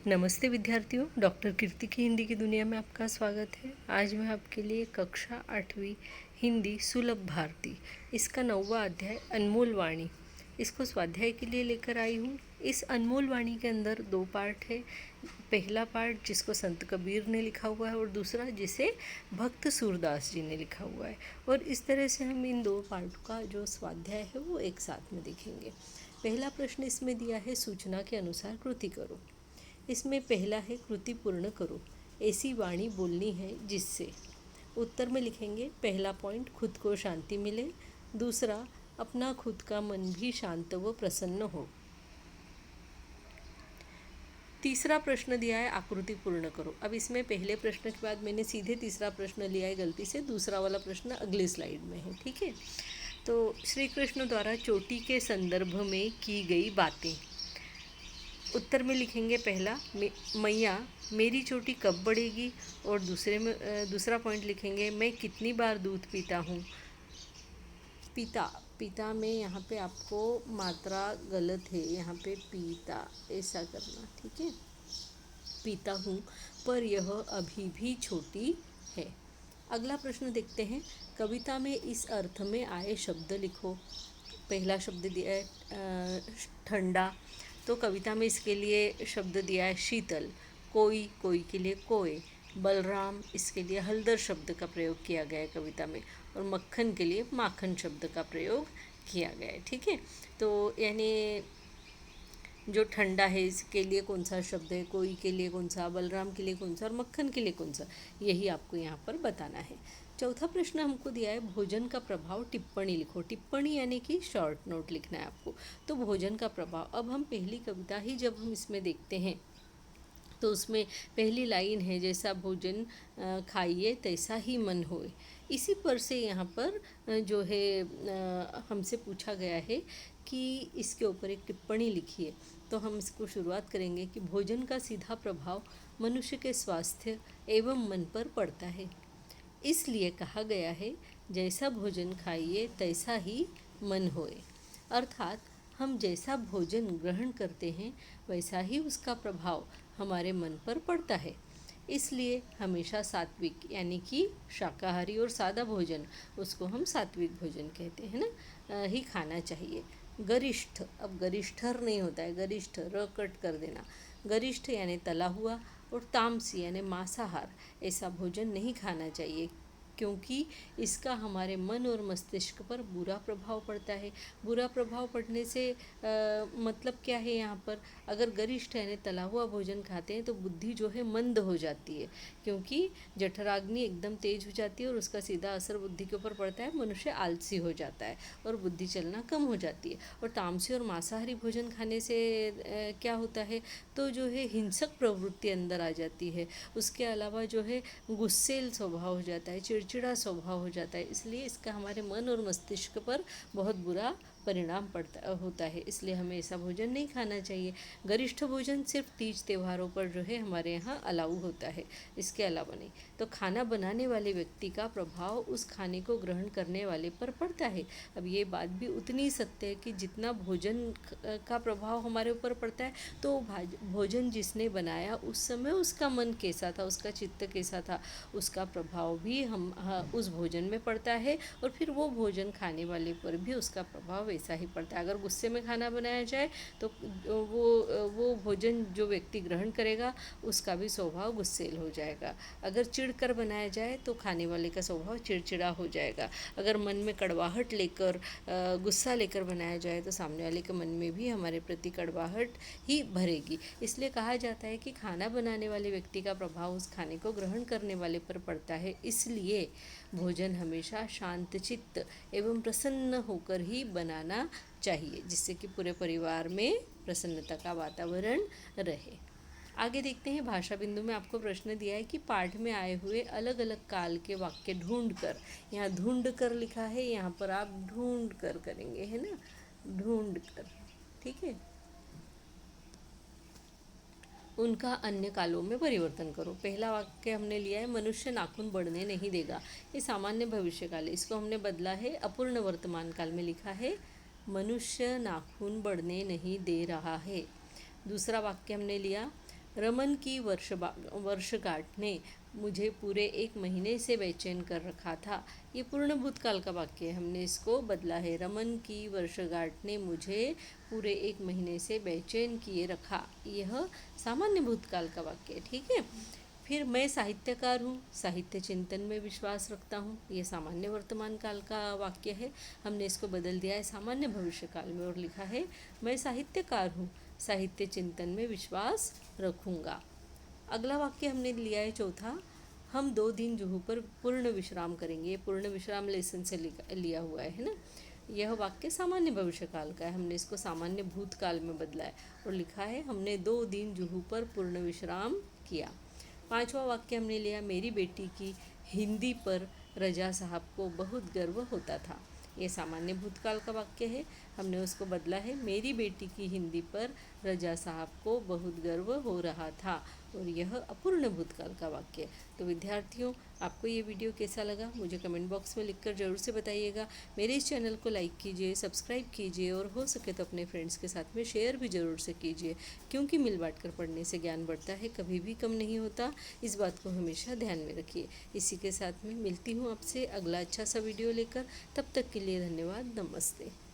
नमस्ते विद्यार्थियों, डॉक्टर कीर्ति की हिंदी की दुनिया में आपका स्वागत है। आज मैं आपके लिए कक्षा 8वीं हिंदी सुलभ भारती इसका 9वां अध्याय अनमोल वाणी इसको स्वाध्याय के लिए लेकर आई हूँ। इस अनमोल वाणी के अंदर 2 पार्ट है। पहला पार्ट जिसको संत कबीर ने लिखा हुआ है और दूसरा जिसे भक्त सूरदास जी ने लिखा हुआ है। और इस तरह से हम इन 2 पार्ट का जो स्वाध्याय है वो एक साथ में देखेंगे। पहला प्रश्न इसमें दिया है, सूचना के अनुसार कृति करो। इसमें पहला है, कृति पूर्ण करो, ऐसी वाणी बोलनी है जिससे। उत्तर में लिखेंगे पहला पॉइंट, खुद को शांति मिले। दूसरा, अपना खुद का मन भी शांत व प्रसन्न हो। तीसरा प्रश्न दिया है, आकृति पूर्ण करो। अब इसमें पहले प्रश्न के बाद मैंने सीधे तीसरा प्रश्न लिया है गलती से, दूसरा वाला प्रश्न अगली स्लाइड में है, ठीक है। तो श्री कृष्ण द्वारा चोटी के संदर्भ में की गई बातें। उत्तर में लिखेंगे पहला, मैया मेरी चोटी कब बढ़ेगी। और दूसरा पॉइंट लिखेंगे, मैं कितनी बार दूध पीता हूँ। पीता में यहाँ पे आपको मात्रा गलत है, यहाँ पे पीता ऐसा करना, ठीक है। पीता हूँ पर यह अभी भी छोटी है। अगला प्रश्न देखते हैं, कविता में इस अर्थ में आए शब्द लिखो। पहला शब्द दिया है ठंडा, तो कविता में इसके लिए शब्द दिया है शीतल। कोई के लिए कोय। बलराम, इसके लिए हलदर शब्द का प्रयोग किया गया है कविता में। और मक्खन के लिए माखन शब्द का प्रयोग किया गया है, ठीक है। तो यानी जो ठंडा है इसके लिए कौन सा शब्द है, कोई के लिए कौन सा, बलराम के लिए कौन सा और मक्खन के लिए कौन सा, यही आपको यहाँ पर बताना है। चौथा प्रश्न हमको दिया है, भोजन का प्रभाव टिप्पणी लिखो। टिप्पणी यानी कि शॉर्ट नोट लिखना है आपको। तो भोजन का प्रभाव, अब हम पहली कविता ही जब हम इसमें देखते हैं तो उसमें पहली लाइन है, जैसा भोजन खाइए तैसा ही मन होए। इसी पर से यहाँ पर जो है हमसे पूछा गया है कि इसके ऊपर एक टिप्पणी लिखिए। तो हम इसको शुरुआत करेंगे कि भोजन का सीधा प्रभाव मनुष्य के स्वास्थ्य एवं मन पर पड़ता है। इसलिए कहा गया है, जैसा भोजन खाइए तैसा ही मन होए। अर्थात हम जैसा भोजन ग्रहण करते हैं वैसा ही उसका प्रभाव हमारे मन पर पड़ता है। इसलिए हमेशा सात्विक यानी कि शाकाहारी और सादा भोजन, उसको हम सात्विक भोजन कहते हैं ना, ही खाना चाहिए। गरिष्ठ, अब गरिष्ठर नहीं होता है, गरिष्ठ र कट कर देना। गरिष्ठ यानी तला हुआ और तामसी यानी मांसाहार, ऐसा भोजन नहीं खाना चाहिए क्योंकि इसका हमारे मन और मस्तिष्क पर बुरा प्रभाव पड़ता है। बुरा प्रभाव पड़ने से मतलब क्या है यहाँ पर, अगर गरिष्ठ यानी तला हुआ भोजन खाते हैं तो बुद्धि जो है मंद हो जाती है, क्योंकि जठराग्नि एकदम तेज हो जाती है और उसका सीधा असर बुद्धि के ऊपर पड़ता है। मनुष्य आलसी हो जाता है और बुद्धि चलना कम हो जाती है। और तामसी और मांसाहारी भोजन खाने से क्या होता है, तो जो है हिंसक प्रवृत्ति अंदर आ जाती है। उसके अलावा जो है गुस्सेल स्वभाव हो जाता है, चिड़चिड़ा स्वभाव हो जाता है। इसलिए इसका हमारे मन और मस्तिष्क पर बहुत बुरा परिणाम होता है। इसलिए हमें ऐसा भोजन नहीं खाना चाहिए। गरिष्ठ भोजन सिर्फ तीज त्योहारों पर जो है हमारे यहाँ अलाउ होता है, इसके अलावा नहीं। तो खाना बनाने वाले व्यक्ति का प्रभाव उस खाने को ग्रहण करने वाले पर पड़ता है। अब ये बात भी उतनी सत्य है कि जितना भोजन का प्रभाव हमारे ऊपर पड़ता है, तो भोजन जिसने बनाया उस समय उसका मन कैसा था, उसका चित्त कैसा था, उसका प्रभाव भी हम उस भोजन में पड़ता है। और फिर वो भोजन खाने वाले पर भी उसका प्रभाव ऐसा ही पड़ता है। अगर गुस्से में खाना बनाया जाए तो वो भोजन जो व्यक्ति ग्रहण करेगा उसका भी स्वभाव गुस्सेल हो जाएगा। अगर चिढ़ कर बनाया जाए तो खाने वाले का स्वभाव चिड़चिड़ा हो जाएगा। अगर मन में कड़वाहट लेकर गुस्सा लेकर बनाया जाए तो सामने वाले के मन में भी हमारे प्रति कड़वाहट ही भरेगी। इसलिए कहा जाता है कि खाना बनाने वाले व्यक्ति का प्रभाव उस खाने को ग्रहण करने वाले पर पड़ता है। इसलिए भोजन हमेशा शांतचित्त एवं प्रसन्न होकर ही बनाना चाहिए, जिससे कि पूरे परिवार में प्रसन्नता का वातावरण रहे। आगे देखते हैं, भाषा बिंदु में आपको प्रश्न दिया है कि पाठ में आए हुए अलग अलग काल के वाक्य ढूंढ कर, यहाँ ढूंढ कर लिखा है, यहाँ पर आप ढूंढ कर करेंगे, है ना, ढूंढ कर, ठीक है। उनका अन्य कालों में परिवर्तन करो। पहला वाक्य हमने लिया है, मनुष्य नाखून बढ़ने नहीं देगा। ये सामान्य भविष्य काल है, इसको हमने बदला है, अपूर्ण वर्तमान काल में लिखा है, मनुष्य नाखून बढ़ने नहीं दे रहा है। दूसरा वाक्य हमने लिया, रमन की वर्षगांठ ने मुझे पूरे 1 महीने से बेचैन कर रखा था। ये पूर्ण भूतकाल का वाक्य है, हमने इसको बदला है। रमन की वर्षगांठ ने मुझे पूरे 1 महीने से बेचैन किए रखा। यह सामान्य भूतकाल का वाक्य है, ठीक है। फिर मैं साहित्यकार हूँ, साहित्य चिंतन में विश्वास रखता हूँ। ये सामान्य वर्तमान काल का वाक्य है, हमने इसको बदल दिया है सामान्य भविष्य काल में और लिखा है मैं साहित्यकार हूँ, साहित्य चिंतन में विश्वास रखूँगा। अगला वाक्य हमने लिया है चौथा, हम 2 दिन जुहू पर पूर्ण विश्राम करेंगे। ये पूर्ण विश्राम लेसन से लिया हुआ है ना। यह वाक्य सामान्य भविष्य काल का है, हमने इसको सामान्य भूतकाल में बदला है और लिखा है हमने 2 दिन जुहू पर पूर्ण विश्राम किया। 5वां वाक्य हमने लिया, मेरी बेटी की हिंदी पर रजा साहब को बहुत गर्व होता था। ये सामान्य भूतकाल का वाक्य है, हमने उसको बदला है मेरी बेटी की हिंदी पर रजा साहब को बहुत गर्व हो रहा था और यह अपूर्ण भूतकाल का वाक्य है। तो विद्यार्थियों, आपको ये वीडियो कैसा लगा मुझे कमेंट बॉक्स में लिखकर ज़रूर से बताइएगा। मेरे इस चैनल को लाइक कीजिए, सब्सक्राइब कीजिए और हो सके तो अपने फ्रेंड्स के साथ में शेयर भी ज़रूर से कीजिए, क्योंकि मिल बांट कर पढ़ने से ज्ञान बढ़ता है, कभी भी कम नहीं होता। इस बात को हमेशा ध्यान में रखिए। इसी के साथ में मिलती हूँ आपसे अगला अच्छा सा वीडियो लेकर। तब तक के लिए धन्यवाद। नमस्ते।